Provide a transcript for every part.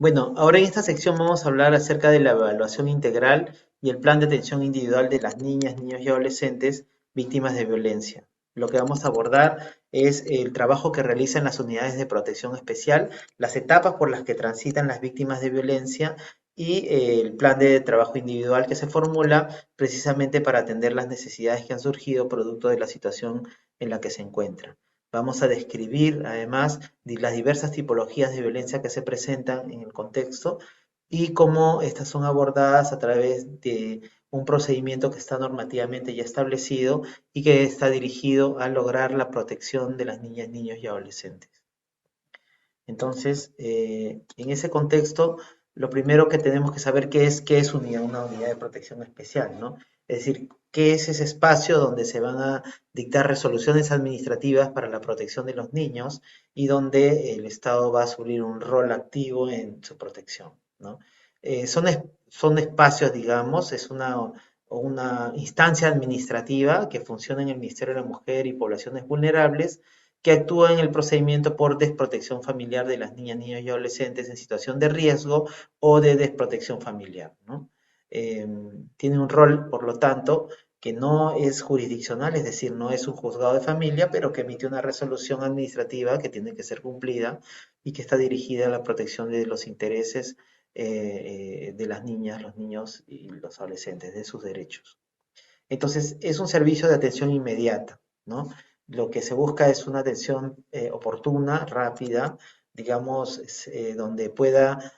Bueno, ahora en esta sección vamos a hablar acerca de la evaluación integral y el plan de atención individual de las niñas, niños y adolescentes víctimas de violencia. Lo que vamos a abordar es el trabajo que realizan las unidades de protección especial, las etapas por las que transitan las víctimas de violencia y el plan de trabajo individual que se formula precisamente para atender las necesidades que han surgido producto de la situación en la que se encuentran. Vamos a describir además las diversas tipologías de violencia que se presentan en el contexto y cómo estas son abordadas a través de un procedimiento que está normativamente ya establecido y que está dirigido a lograr la protección de las niñas, niños y adolescentes. Entonces, en ese contexto, lo primero que tenemos que saber qué es una unidad de protección especial, ¿no? Es decir, qué es ese espacio donde se van a dictar resoluciones administrativas para la protección de los niños y donde el Estado va a asumir un rol activo en su protección, ¿no? Son espacios, digamos, es una instancia administrativa que funciona en el Ministerio de la Mujer y Poblaciones Vulnerables que actúa en el procedimiento por desprotección familiar de las niñas, niños y adolescentes en situación de riesgo o de desprotección familiar, ¿no? Tiene un rol, por lo tanto, que no es jurisdiccional, es decir, no es un juzgado de familia, pero que emite una resolución administrativa que tiene que ser cumplida y que está dirigida a la protección de los intereses de las niñas, los niños y los adolescentes, de sus derechos. Entonces, es un servicio de atención inmediata, ¿no? Lo que se busca es una atención oportuna, rápida, digamos, donde pueda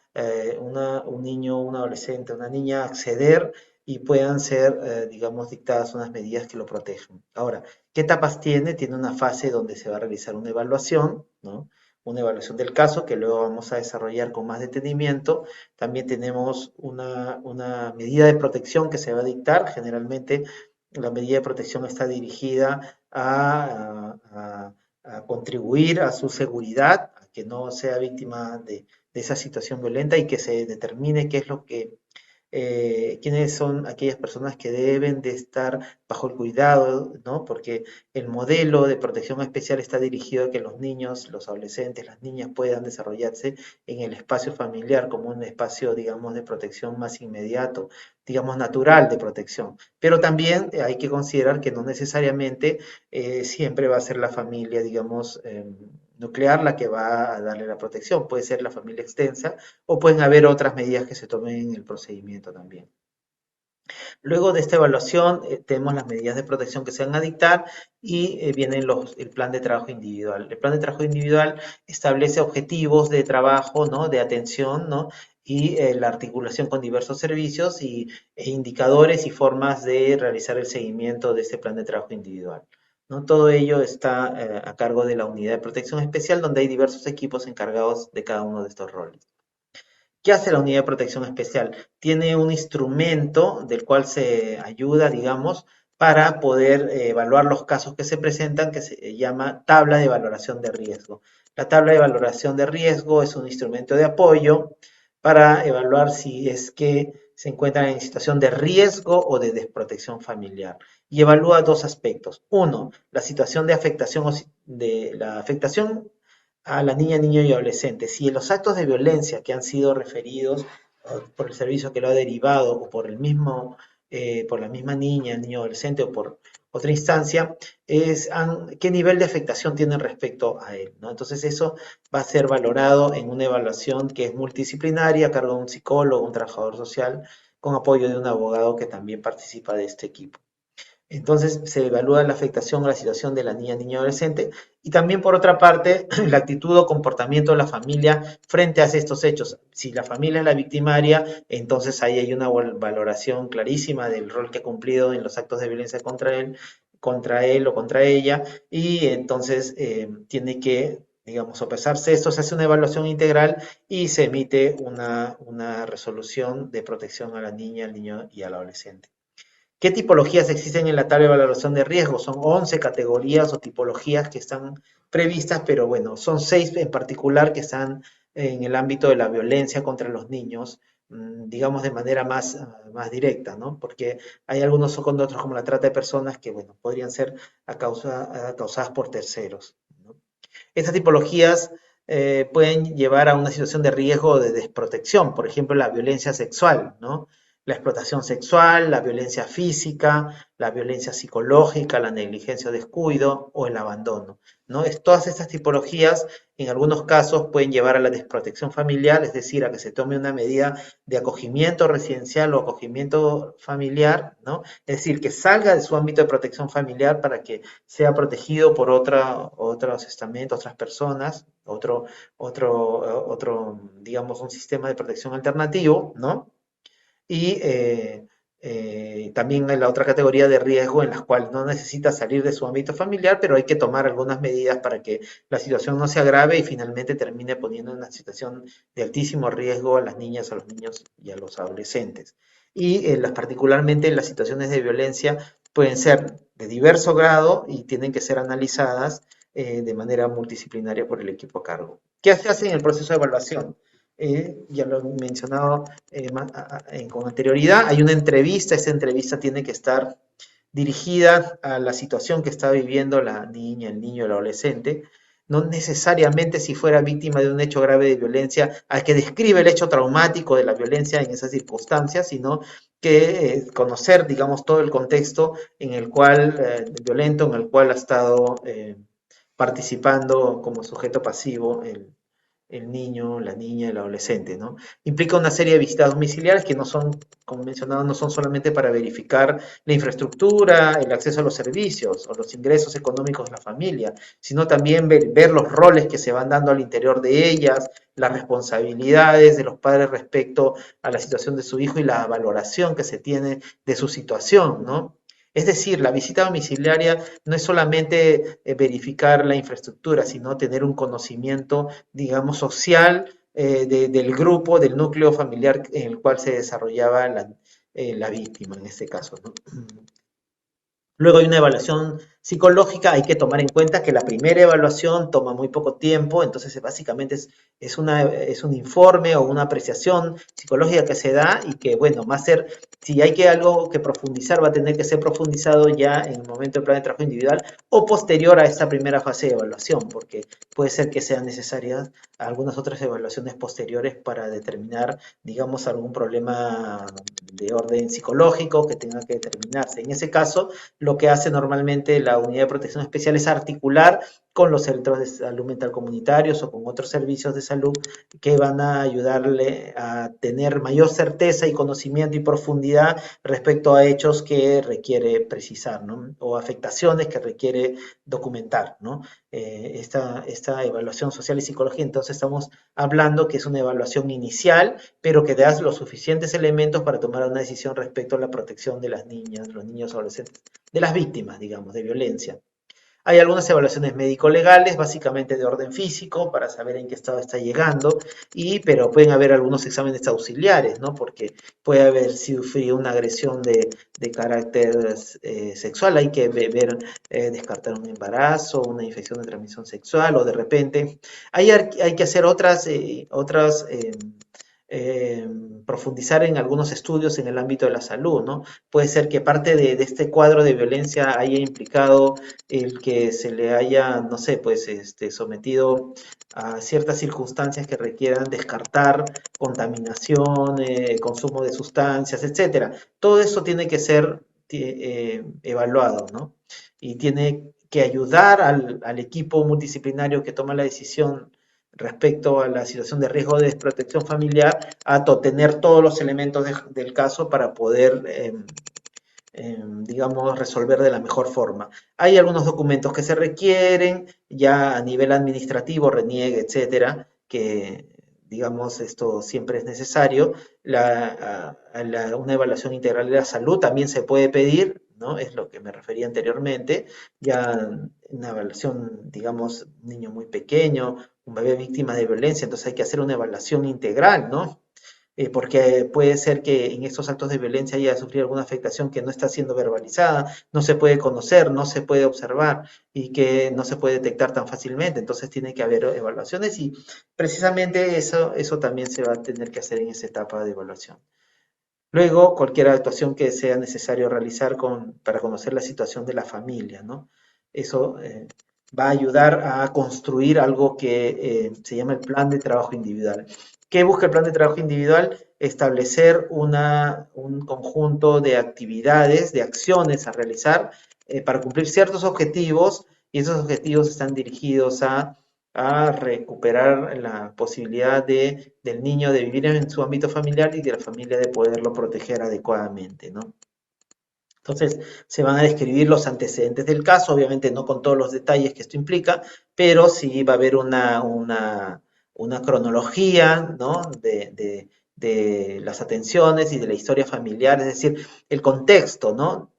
un niño, un adolescente, una niña acceder y puedan ser, digamos, dictadas unas medidas que lo protejan. Ahora, ¿qué etapas tiene? Tiene una fase donde se va a realizar una evaluación, ¿no? Una evaluación del caso que luego vamos a desarrollar con más detenimiento. También tenemos una medida de protección que se va a dictar, generalmente la medida de protección está dirigida a contribuir a su seguridad, a que no sea víctima de esa situación violenta y que se determine qué es lo que quiénes son aquellas personas que deben de estar bajo el cuidado, ¿no? Porque el modelo de protección especial está dirigido a que los niños, los adolescentes, las niñas puedan desarrollarse en el espacio familiar como un espacio, digamos, de protección más inmediato, digamos, natural de protección. Pero también hay que considerar que no necesariamente siempre va a ser la familia, digamos, nuclear la que va a darle la protección. Puede ser la familia extensa o pueden haber otras medidas que se tomen en el procedimiento también. Luego de esta evaluación, tenemos las medidas de protección que se van a dictar y viene el plan de trabajo individual. El plan de trabajo individual establece objetivos de trabajo, ¿no? De atención, ¿no? Y la articulación con diversos servicios e indicadores y formas de realizar el seguimiento de este plan de trabajo individual, ¿no? Todo ello está a cargo de la unidad de protección especial, donde hay diversos equipos encargados de cada uno de estos roles. ¿Qué hace la unidad de protección especial? Tiene un instrumento del cual se ayuda, digamos, para poder evaluar los casos que se presentan, que se llama tabla de valoración de riesgo. La tabla de valoración de riesgo es un instrumento de apoyo para evaluar si es que se encuentran en situación de riesgo o de desprotección familiar. Y evalúa dos aspectos. Uno, la situación de afectación o de la afectación a la niña, niño y adolescente. Si los actos de violencia que han sido referidos por el servicio que lo ha derivado o por el mismo, por la misma niña, niño, adolescente o por otra instancia, qué nivel de afectación tienen respecto a él, ¿no? Entonces eso va a ser valorado en una evaluación que es multidisciplinaria a cargo de un psicólogo, un trabajador social, con apoyo de un abogado que también participa de este equipo. Entonces se evalúa la afectación a la situación de la niña, niño, adolescente y también por otra parte la actitud o comportamiento de la familia frente a estos hechos. Si la familia es la victimaria, entonces ahí hay una valoración clarísima del rol que ha cumplido en los actos de violencia contra él o contra ella y entonces tiene que, digamos, sopesarse esto, se hace una evaluación integral y se emite una resolución de protección a la niña, al niño y al adolescente. ¿Qué tipologías existen en la tabla de valoración de riesgo? Son 11 categorías o tipologías que están previstas, pero bueno, son 6 en particular que están en el ámbito de la violencia contra los niños, digamos de manera más directa, ¿no? Porque hay algunos con otros como la trata de personas que, bueno, podrían ser causadas por terceros, ¿no? Estas tipologías pueden llevar a una situación de riesgo de desprotección, por ejemplo, la violencia sexual, ¿no? La explotación sexual, la violencia física, la violencia psicológica, la negligencia o descuido o el abandono, ¿no? Todas estas tipologías en algunos casos pueden llevar a la desprotección familiar, es decir, a que se tome una medida de acogimiento residencial o acogimiento familiar, ¿no? Es decir, que salga de su ámbito de protección familiar para que sea protegido por otros estamentos, otras personas, digamos, un sistema de protección alternativo, ¿no? Y también en la otra categoría de riesgo en las cuales no necesita salir de su ámbito familiar, pero hay que tomar algunas medidas para que la situación no se agrave y finalmente termine poniendo en una situación de altísimo riesgo a las niñas, a los niños y a los adolescentes. Y particularmente las situaciones de violencia pueden ser de diverso grado y tienen que ser analizadas de manera multidisciplinaria por el equipo a cargo. ¿Qué se hace en el proceso de evaluación? Ya lo he mencionado con anterioridad, hay una entrevista, esa entrevista tiene que estar dirigida a la situación que está viviendo la niña, el niño, el adolescente, no necesariamente si fuera víctima de un hecho grave de violencia al que describe el hecho traumático de la violencia en esas circunstancias, sino que conocer, digamos, todo el contexto en el cual, violento, en el cual ha estado participando como sujeto pasivo el niño, la niña, el adolescente, ¿no? Implica una serie de visitas domiciliares que no son, como mencionado, no son solamente para verificar la infraestructura, el acceso a los servicios o los ingresos económicos de la familia, sino también ver los roles que se van dando al interior de ellas, las responsabilidades de los padres respecto a la situación de su hijo y la valoración que se tiene de su situación, ¿no? Es decir, la visita domiciliaria no es solamente verificar la infraestructura, sino tener un conocimiento, digamos, social del grupo, del núcleo familiar en el cual se desarrollaba la víctima en este caso, ¿no? Luego hay una evaluación psicológica, hay que tomar en cuenta que la primera evaluación toma muy poco tiempo, entonces básicamente es un informe o una apreciación psicológica que se da y que, bueno, va a ser, si hay que algo que profundizar, va a tener que ser profundizado ya en el momento del plan de trabajo individual o posterior a esta primera fase de evaluación, porque puede ser que sean necesarias algunas otras evaluaciones posteriores para determinar, digamos, algún problema de orden psicológico que tenga que determinarse. En ese caso, lo que hace normalmente la Unidad de Protección Especial es articular con los centros de salud mental comunitarios o con otros servicios de salud que van a ayudarle a tener mayor certeza y conocimiento y profundidad respecto a hechos que requiere precisar, ¿no? O afectaciones que requiere documentar, ¿no? Esta evaluación social y psicológica, entonces estamos hablando que es una evaluación inicial, pero que da los suficientes elementos para tomar una decisión respecto a la protección de las niñas, los niños, adolescentes, de las víctimas, digamos, de violencia. Hay algunas evaluaciones médico-legales, básicamente de orden físico, para saber en qué estado está llegando, pero pueden haber algunos exámenes auxiliares, ¿no? Porque puede haber sufrido una agresión de carácter sexual, hay que descartar un embarazo, una infección de transmisión sexual, o de repente hay que hacer eh, profundizar en algunos estudios en el ámbito de la salud, ¿no? Puede ser que parte de este cuadro de violencia haya implicado el que se le haya, no sé, pues sometido a ciertas circunstancias que requieran descartar contaminación, consumo de sustancias, etcétera. Todo eso tiene que ser evaluado, ¿no? Y tiene que ayudar al equipo multidisciplinario que toma la decisión respecto a la situación de riesgo de desprotección familiar a tener todos los elementos del caso para poder digamos, resolver de la mejor forma. Hay algunos documentos que se requieren ya a nivel administrativo, reniegue, etcétera, que digamos, esto siempre es necesario. Una evaluación integral de la salud también se puede pedir, ¿no? Es lo que me refería anteriormente. Ya una evaluación, digamos, un niño muy pequeño, un bebé víctima de violencia, entonces hay que hacer una evaluación integral, ¿no? Porque puede ser que en estos actos de violencia haya sufrido alguna afectación que no está siendo verbalizada, no se puede conocer, no se puede observar y que no se puede detectar tan fácilmente. Entonces tiene que haber evaluaciones y precisamente eso también se va a tener que hacer en esa etapa de evaluación. Luego, cualquier actuación que sea necesario realizar para conocer la situación de la familia, ¿no? Eso va a ayudar a construir algo que se llama el plan de trabajo individual. ¿Qué busca el plan de trabajo individual? Establecer un conjunto de actividades, de acciones a realizar para cumplir ciertos objetivos, y esos objetivos están dirigidos a recuperar la posibilidad del niño de vivir en su ámbito familiar y de la familia de poderlo proteger adecuadamente, ¿no? Entonces, se van a describir los antecedentes del caso, obviamente no con todos los detalles que esto implica, pero sí va a haber una cronología, ¿no? de las atenciones y de la historia familiar, es decir, el contexto, ¿no?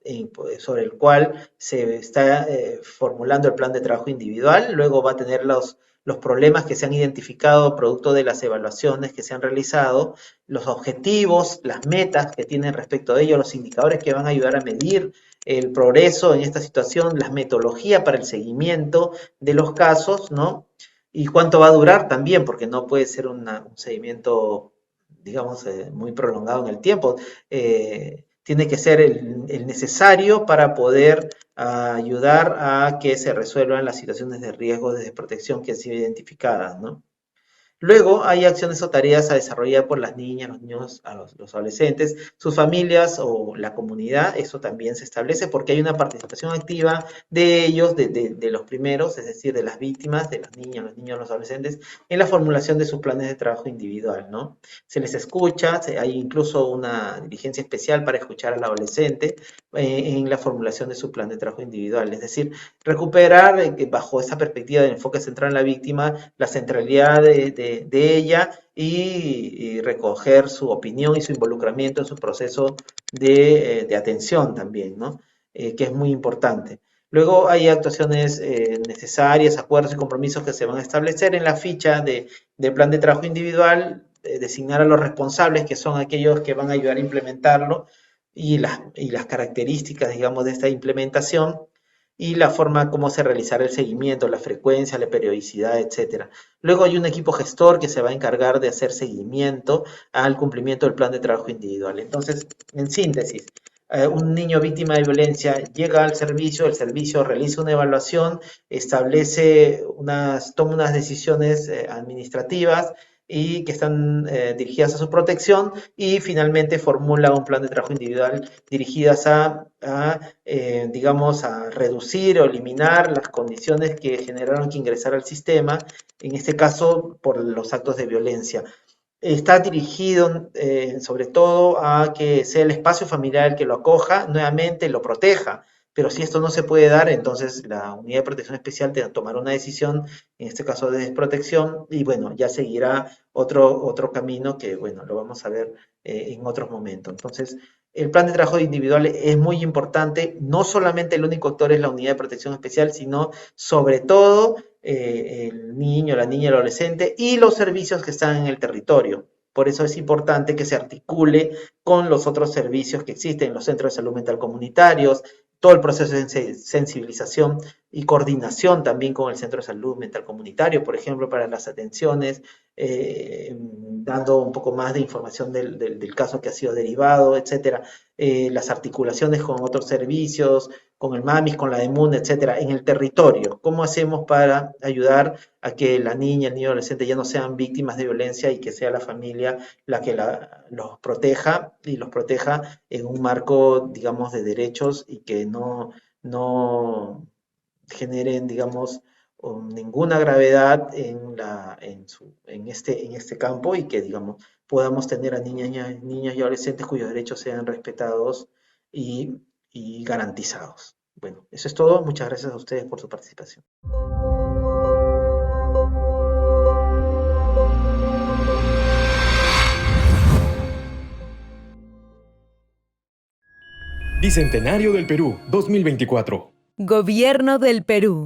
Sobre el cual se está formulando el plan de trabajo individual. Luego va a tener los problemas que se han identificado producto de las evaluaciones que se han realizado, los objetivos, las metas que tienen respecto a ello, los indicadores que van a ayudar a medir el progreso en esta situación, las metodologías para el seguimiento de los casos, ¿no? Y cuánto va a durar también, porque no puede ser un seguimiento, digamos, muy prolongado en el tiempo. Tiene que ser el necesario para poder ayudar a que se resuelvan las situaciones de riesgo de desprotección que han sido identificadas, ¿no? Luego hay acciones o tareas a desarrollar por las niñas, los niños, los adolescentes, sus familias o la comunidad. Eso también se establece porque hay una participación activa de ellos, de los primeros, es decir, de las víctimas, de las niñas, los niños, los adolescentes, en la formulación de sus planes de trabajo individual, ¿no? Se les escucha, hay incluso una diligencia especial para escuchar al adolescente en la formulación de su plan de trabajo individual. Es decir, recuperar bajo esa perspectiva del enfoque central en la víctima, la centralidad de ella y recoger su opinión y su involucramiento en su proceso de atención también, ¿no? Que es muy importante. Luego hay actuaciones necesarias, acuerdos y compromisos que se van a establecer en la ficha de plan de trabajo individual, designar a los responsables, que son aquellos que van a ayudar a implementarlo, y las características, digamos, de esta implementación y la forma como se realizará el seguimiento, la frecuencia, la periodicidad, etcétera. Luego hay un equipo gestor que se va a encargar de hacer seguimiento al cumplimiento del plan de trabajo individual. Entonces, en síntesis, un niño víctima de violencia llega al servicio, el servicio realiza una evaluación, toma unas decisiones administrativas y que están dirigidas a su protección, y finalmente formula un plan de trabajo individual dirigidas digamos, a reducir o eliminar las condiciones que generaron que ingresara al sistema, en este caso por los actos de violencia. Está dirigido sobre todo a que sea el espacio familiar el que lo acoja, nuevamente lo proteja. Pero si esto no se puede dar, entonces la Unidad de Protección Especial tomará una decisión, en este caso de desprotección, y bueno, ya seguirá otro camino que, bueno, lo vamos a ver en otros momentos. Entonces, el plan de trabajo individual es muy importante. No solamente el único actor es la Unidad de Protección Especial, sino sobre todo el niño, la niña, el adolescente y los servicios que están en el territorio. Por eso es importante que se articule con los otros servicios que existen, los centros de salud mental comunitarios, todo el proceso de sensibilización y coordinación también con el centro de salud mental comunitario, por ejemplo, para las atenciones, dando un poco más de información del caso que ha sido derivado, etcétera. Las articulaciones con otros servicios, con el MAMIS, con la EMUN, etcétera, en el territorio. ¿Cómo hacemos para ayudar a que la niña, el niño, adolescente ya no sean víctimas de violencia y que sea la familia la que los proteja y los proteja en un marco, digamos, de derechos y que no generen, digamos, ninguna gravedad en este campo, y que, digamos, podamos tener a niñas y adolescentes cuyos derechos sean respetados y, y garantizados. Bueno, eso es todo. Muchas gracias a ustedes por su participación. Bicentenario del Perú 2024. Gobierno del Perú.